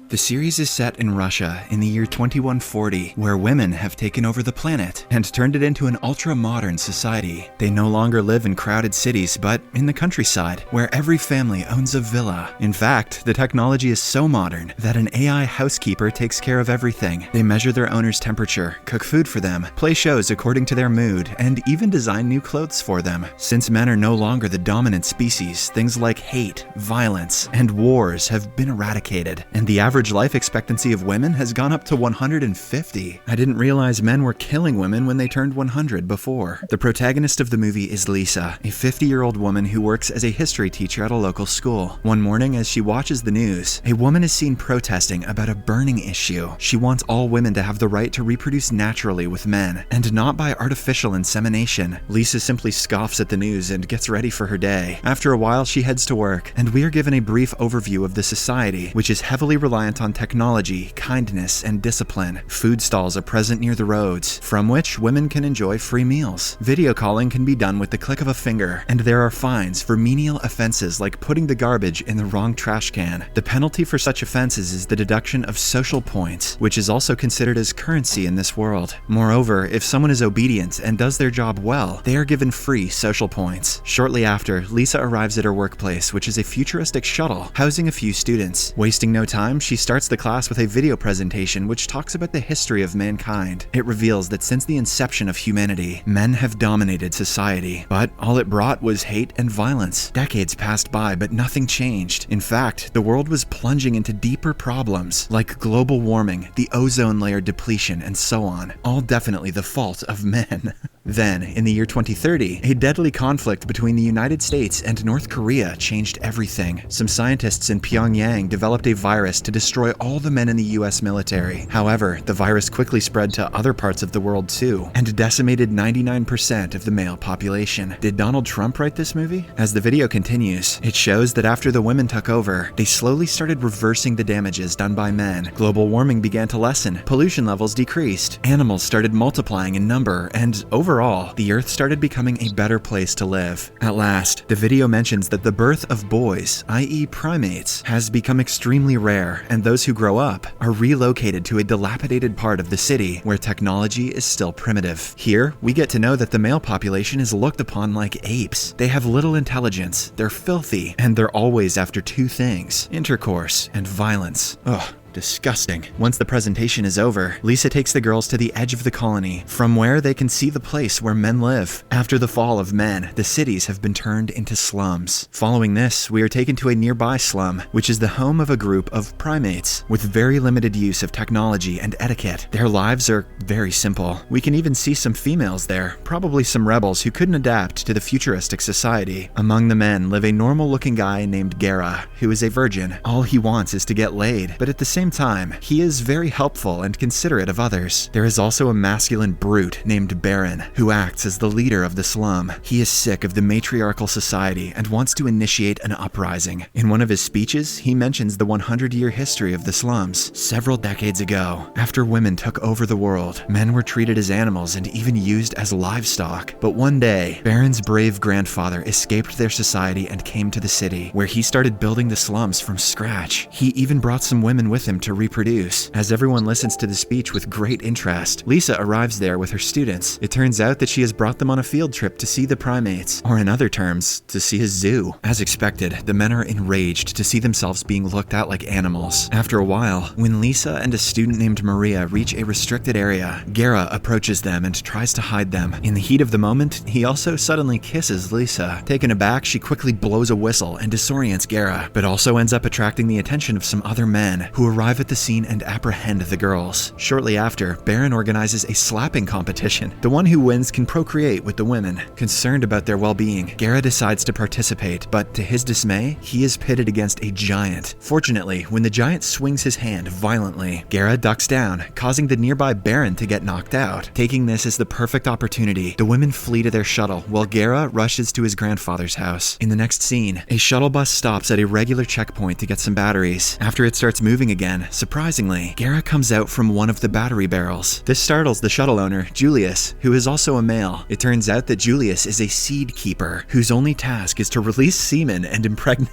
The series is set in Russia in the year 2140, where women have taken over the planet and turned it into an ultra-modern society. They no longer live in crowded cities, but in the countryside, where every family owns a villa. In fact, the technology is so modern that an AI housekeeper takes care of everything. They measure their owner's temperature, cook food for them, play shows according to their mood, and even design new clothes for them. Since men are no longer the dominant species, things like hate, violence, and wars have been eradicated, and the average life expectancy of women has gone up to 150. I didn't realize men were killing women when they turned 100 before. The protagonist of the movie is Lisa, a 50-year-old woman who works as a history teacher at a local school. One morning, as she watches the news, a woman is seen protesting about a burning issue. She wants all women to have the right to reproduce naturally with men, and not by artificial insemination. Lisa simply scoffs at the news and gets ready for her day. After a while, she heads to work, and we are given a brief overview of the society, which is heavily reliant on technology, kindness, and discipline. Food stalls are present near the roads, from which women can enjoy free meals. Video calling can be done with the click of a finger, and there are fines for menial offenses like putting the garbage in the wrong trash can. The penalty for such offenses is the deduction of social points, which is also considered as currency in this world. Moreover, if someone is obedient and does their job well, they are given free social points. Shortly after, Lisa arrives at her workplace, which is a futuristic shuttle housing a few students. Wasting no time, she starts the class with a video presentation which talks about the history of mankind. It reveals that since the inception of humanity, men have dominated society, but all it brought was hate and violence. Decades passed by, but nothing changed. In fact, the world was plunging into deeper problems like global warming, the ozone layer depletion, and so on. All definitely the fault of men. Then, in the year 2030, a deadly conflict between the United States and North Korea changed everything. Some scientists in Pyongyang developed a virus to destroy all the men in the US military. However, the virus quickly spread to other parts of the world too, and decimated 99% of the male population. Did Donald Trump write this movie? As the video continues, it shows that after the women took over, they slowly started reversing the damages done by men. Global warming began to lessen, pollution levels decreased, animals started multiplying in number, and overall, the Earth started becoming a better place to live. At last, the video mentions that the birth of boys, i.e. primates, has become extremely rare, and those who grow up are relocated to a dilapidated part of the city where technology is still primitive. Here, we get to know that the male population is looked upon like apes. They have little intelligence, they're filthy, and they're always after two things: intercourse and violence. Ugh. Disgusting. Once the presentation is over, Lisa takes the girls to the edge of the colony, from where they can see the place where men live. After the fall of men, the cities have been turned into slums. Following this, we are taken to a nearby slum, which is the home of a group of primates with very limited use of technology and etiquette. Their lives are very simple. We can even see some females there, probably some rebels who couldn't adapt to the futuristic society. Among the men live a normal-looking guy named Gara, who is a virgin. All he wants is to get laid, but at the same time, he is very helpful and considerate of others. There is also a masculine brute named Baron, who acts as the leader of the slum. He is sick of the matriarchal society and wants to initiate an uprising. In one of his speeches, he mentions the 100-year history of the slums. Several decades ago, after women took over the world, men were treated as animals and even used as livestock. But one day, Baron's brave grandfather escaped their society and came to the city, where he started building the slums from scratch. He even brought some women with him to reproduce. As everyone listens to the speech with great interest, Lisa arrives there with her students. It turns out that she has brought them on a field trip to see the primates, or in other terms, to see a zoo. As expected, the men are enraged to see themselves being looked at like animals. After a while, when Lisa and a student named Maria reach a restricted area, Gara approaches them and tries to hide them. In the heat of the moment, he also suddenly kisses Lisa. Taken aback, she quickly blows a whistle and disorients Gara, but also ends up attracting the attention of some other men, who arrive at the scene and apprehend the girls. Shortly after, Baron organizes a slapping competition. The one who wins can procreate with the women. Concerned about their well-being, Gara decides to participate, but to his dismay, he is pitted against a giant. Fortunately, when the giant swings his hand violently, Gara ducks down, causing the nearby Baron to get knocked out. Taking this as the perfect opportunity, the women flee to their shuttle, while Gara rushes to his grandfather's house. In the next scene, a shuttle bus stops at a regular checkpoint to get some batteries. After it starts moving again, surprisingly, Gara comes out from one of the battery barrels. This startles the shuttle owner, Julius, who is also a male. It turns out that Julius is a seed keeper, whose only task is to release semen and impregnate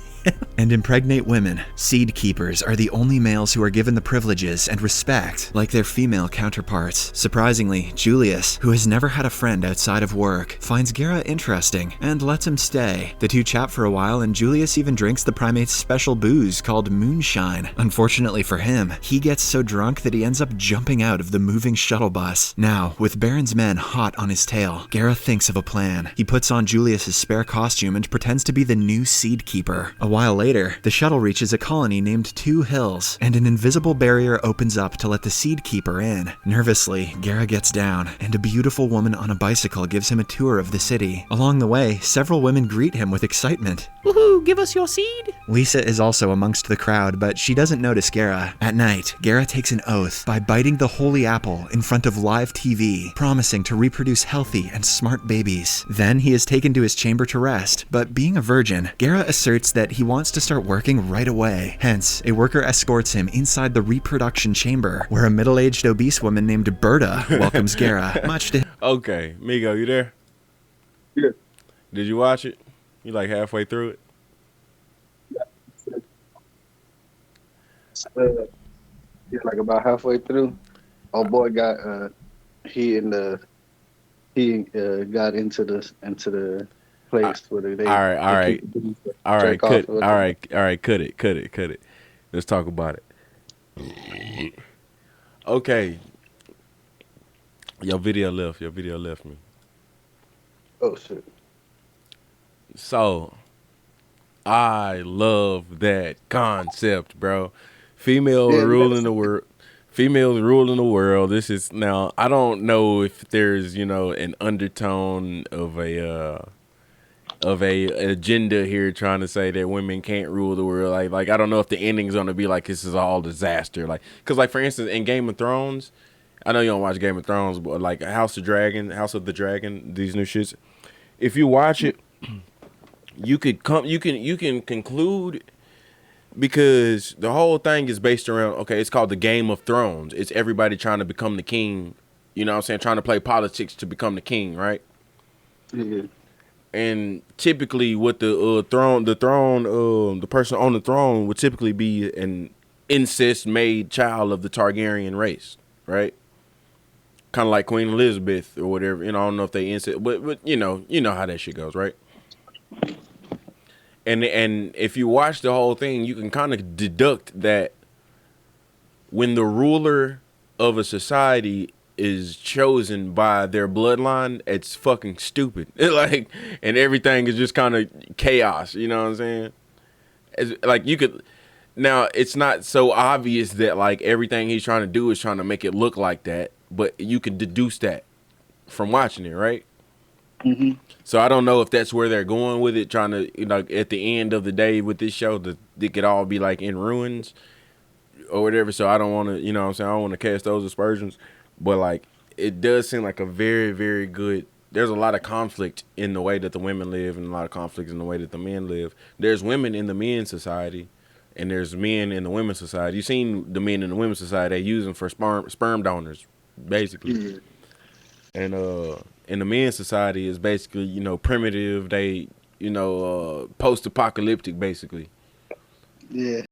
and impregnate women. Seed keepers are the only males who are given the privileges and respect like their female counterparts. Surprisingly, Julius, who has never had a friend outside of work, finds Gera interesting and lets him stay. The two chat for a while, and Julius even drinks the primate's special booze called moonshine. Unfortunately for him, he gets so drunk that he ends up jumping out of the moving shuttle bus. Now, with Baron's men hot on his tail, Gera thinks of a plan. He puts on Julius's spare costume and pretends to be the new seed keeper. A while later, the shuttle reaches a colony named Two Hills, and an invisible barrier opens up to let the seed keeper in. Nervously, Gera gets down, and a beautiful woman on a bicycle gives him a tour of the city. Along the way, several women greet him with excitement. Woohoo, give us your seed! Lisa is also amongst the crowd, but she doesn't notice Gera. At night, Gera takes an oath by biting the holy apple in front of live TV, promising to reproduce healthy and smart babies. Then he is taken to his chamber to rest, but being a virgin, Gera asserts that he wants to start working right away. Hence, a worker escorts him inside the reproduction chamber, where a middle-aged obese woman named Berta welcomes Gera, much to... Okay, Migo, you there? Yeah. Did you watch it? You like halfway through it? Yeah, like about halfway through. Old boy got he got into the place where they all right, cut it. Let's talk about it. Okay. Your video left me. Oh shit. So I love that concept, bro. Females ruling the world. Females ruling the world. This is now. I don't know if there's an undertone of a agenda here trying to say that women can't rule the world. Like I don't know if the ending's gonna be like this is all disaster. Like because for instance in Game of Thrones, I know you don't watch Game of Thrones, but like House of the Dragon, these new shits. If you watch it, you can conclude. Because the whole thing is based around, okay, it's called the Game of Thrones. It's everybody trying to become the king, you know what I'm saying, trying to play politics to become the king, right? Mm-hmm. And typically what the person on the throne would typically be an incest-made child of the Targaryen race, right? Kind of like Queen Elizabeth or whatever, I don't know if they incest, but you know how that shit goes, right? And if you watch the whole thing, you can kind of deduct that when the ruler of a society is chosen by their bloodline, it's fucking stupid. And everything is just kind of chaos. You know what I'm saying? It's not so obvious that like everything he's trying to do is trying to make it look like that, but you can deduce that from watching it, right? Mm-hmm. So I don't know if that's where they're going with it, trying to, at the end of the day with this show, that it could all be like in ruins or whatever. So I don't want to, I don't want to cast those aspersions. But like, it does seem like a very, very good, there's a lot of conflict in the way that the women live and a lot of conflict in the way that the men live. There's women in the men's society and there's men in the women's society. You've seen the men in the women's society, they use them for sperm donors, basically. Mm-hmm. And in the men's society is basically, primitive. They, post-apocalyptic, basically. Yeah.